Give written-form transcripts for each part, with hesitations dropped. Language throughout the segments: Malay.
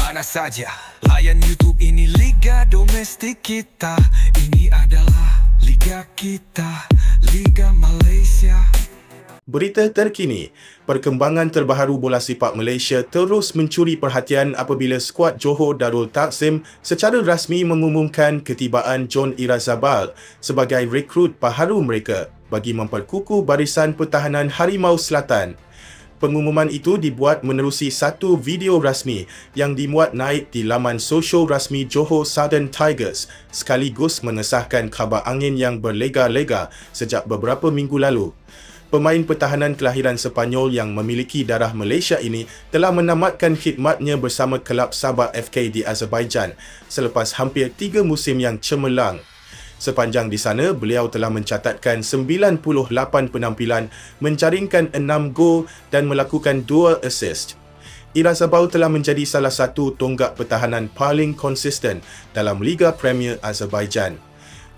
mana saja. Layan YouTube, ini Liga Domestik kita. Ini adalah Liga kita, Liga Malaysia. Berita terkini, perkembangan terbaharu bola sepak Malaysia terus mencuri perhatian apabila skuad Johor Darul Takzim secara rasmi mengumumkan ketibaan John Irazabal sebagai rekrut baharu mereka bagi memperkukuh barisan pertahanan Harimau Selatan. Pengumuman itu dibuat menerusi satu video rasmi yang dimuat naik di laman sosial rasmi Johor Southern Tigers sekaligus mengesahkan khabar angin yang berlega-lega sejak beberapa minggu lalu. Pemain pertahanan kelahiran Sepanyol yang memiliki darah Malaysia ini telah menamatkan khidmatnya bersama kelab Sabah FK di Azerbaijan selepas hampir 3 musim yang cemerlang. Sepanjang di sana, beliau telah mencatatkan 98 penampilan, menjaringkan 6 gol dan melakukan 2 assist. Irazabal telah menjadi salah satu tonggak pertahanan paling konsisten dalam Liga Premier Azerbaijan.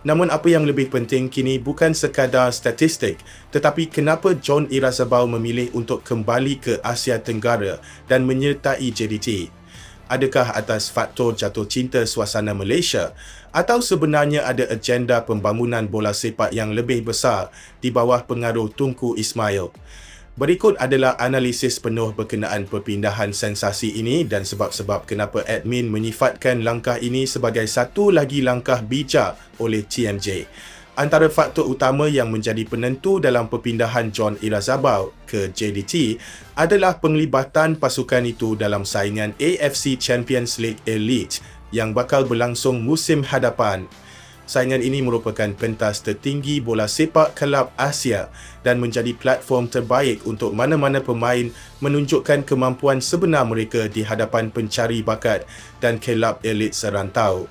Namun apa yang lebih penting kini bukan sekadar statistik, tetapi kenapa John Irazabal memilih untuk kembali ke Asia Tenggara dan menyertai JDT. Adakah atas faktor jatuh cinta suasana Malaysia atau sebenarnya ada agenda pembangunan bola sepak yang lebih besar di bawah pengaruh Tunku Ismail? Berikut adalah analisis penuh berkenaan perpindahan sensasi ini dan sebab-sebab kenapa admin menyifatkan langkah ini sebagai satu lagi langkah bijak oleh TMJ. Antara faktor utama yang menjadi penentu dalam perpindahan John Irazabal ke JDT adalah penglibatan pasukan itu dalam saingan AFC Champions League Elite yang bakal berlangsung musim hadapan. Saingan ini merupakan pentas tertinggi bola sepak kelab Asia dan menjadi platform terbaik untuk mana-mana pemain menunjukkan kemampuan sebenar mereka di hadapan pencari bakat dan kelab elit serantau.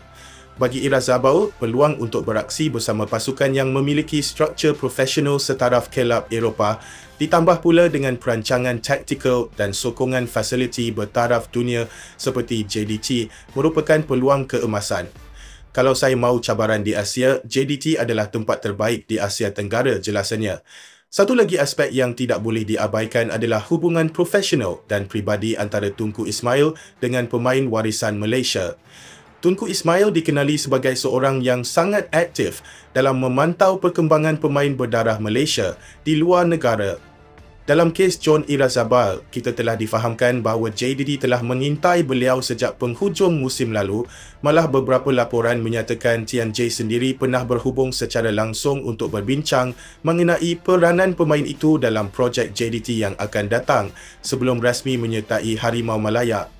Bagi Irazabal, peluang untuk beraksi bersama pasukan yang memiliki struktur profesional setaraf kelab Eropah ditambah pula dengan perancangan taktikal dan sokongan fasiliti bertaraf dunia seperti JDT merupakan peluang keemasan. Kalau saya mahu cabaran di Asia, JDT adalah tempat terbaik di Asia Tenggara jelasannya. Satu lagi aspek yang tidak boleh diabaikan adalah hubungan profesional dan pribadi antara Tunku Ismail dengan pemain warisan Malaysia. Tunku Ismail dikenali sebagai seorang yang sangat aktif dalam memantau perkembangan pemain berdarah Malaysia di luar negara. Dalam kes John Irazabal, kita telah difahamkan bahawa JDT telah mengintai beliau sejak penghujung musim lalu, malah beberapa laporan menyatakan TMJ sendiri pernah berhubung secara langsung untuk berbincang mengenai peranan pemain itu dalam projek JDT yang akan datang sebelum rasmi menyertai Harimau Malaya.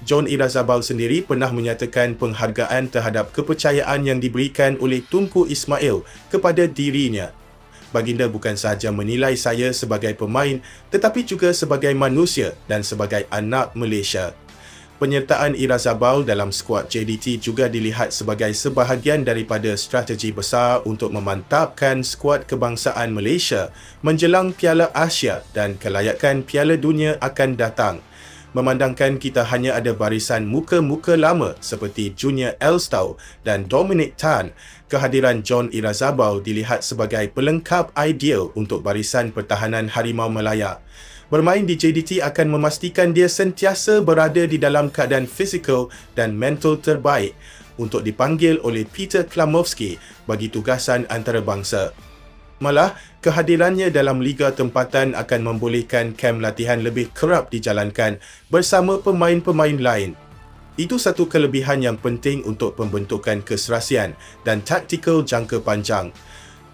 John Irazabal sendiri pernah menyatakan penghargaan terhadap kepercayaan yang diberikan oleh Tunku Ismail kepada dirinya. Baginda bukan sahaja menilai saya sebagai pemain tetapi juga sebagai manusia dan sebagai anak Malaysia. Penyertaan Irazabal dalam skuad JDT juga dilihat sebagai sebahagian daripada strategi besar untuk memantapkan skuad kebangsaan Malaysia menjelang Piala Asia dan kelayakan Piala Dunia akan datang. Memandangkan kita hanya ada barisan muka-muka lama seperti Junior Elstow dan Dominic Tan, kehadiran John Irazabal dilihat sebagai pelengkap ideal untuk barisan pertahanan Harimau Malaya. Bermain di JDT akan memastikan dia sentiasa berada di dalam keadaan fizikal dan mental terbaik untuk dipanggil oleh Peter Klamovski bagi tugasan antarabangsa. Malah, kehadirannya dalam liga tempatan akan membolehkan kem latihan lebih kerap dijalankan bersama pemain-pemain lain. Itu satu kelebihan yang penting untuk pembentukan keserasian dan taktikal jangka panjang.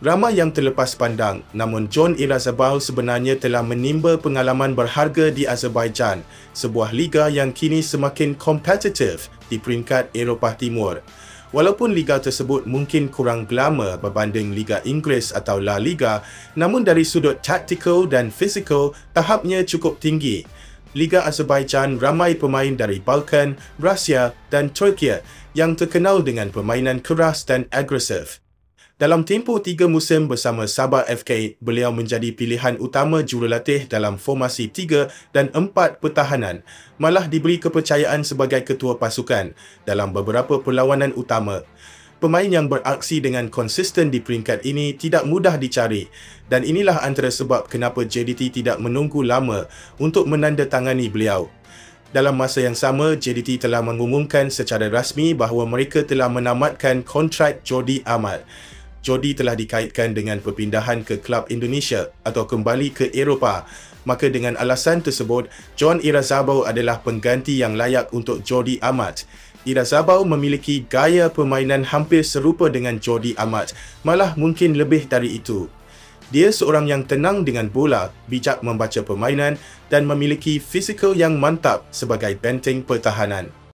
Ramai yang terlepas pandang, namun John Irazabal sebenarnya telah menimba pengalaman berharga di Azerbaijan, sebuah liga yang kini semakin kompetitif di peringkat Eropah Timur. Walaupun liga tersebut mungkin kurang glamour berbanding Liga Inggeris atau La Liga, namun dari sudut taktikal dan fizikal, tahapnya cukup tinggi. Liga Azerbaijan ramai pemain dari Balkan, Rusia dan Turki yang terkenal dengan permainan keras dan agresif. Dalam tempoh 3 musim bersama Sabah FK, beliau menjadi pilihan utama jurulatih dalam formasi 3 dan 4 pertahanan, malah diberi kepercayaan sebagai ketua pasukan dalam beberapa perlawanan utama. Pemain yang beraksi dengan konsisten di peringkat ini tidak mudah dicari dan inilah antara sebab kenapa JDT tidak menunggu lama untuk menandatangani beliau. Dalam masa yang sama, JDT telah mengumumkan secara rasmi bahawa mereka telah menamatkan kontrak Jordi Amat. Jordi telah dikaitkan dengan perpindahan ke klub Indonesia atau kembali ke Eropah. Maka dengan alasan tersebut, John Irazabal adalah pengganti yang layak untuk Jordi Amat. Irazabal memiliki gaya permainan hampir serupa dengan Jordi Amat, malah mungkin lebih dari itu. Dia seorang yang tenang dengan bola, bijak membaca permainan dan memiliki fizikal yang mantap sebagai benteng pertahanan.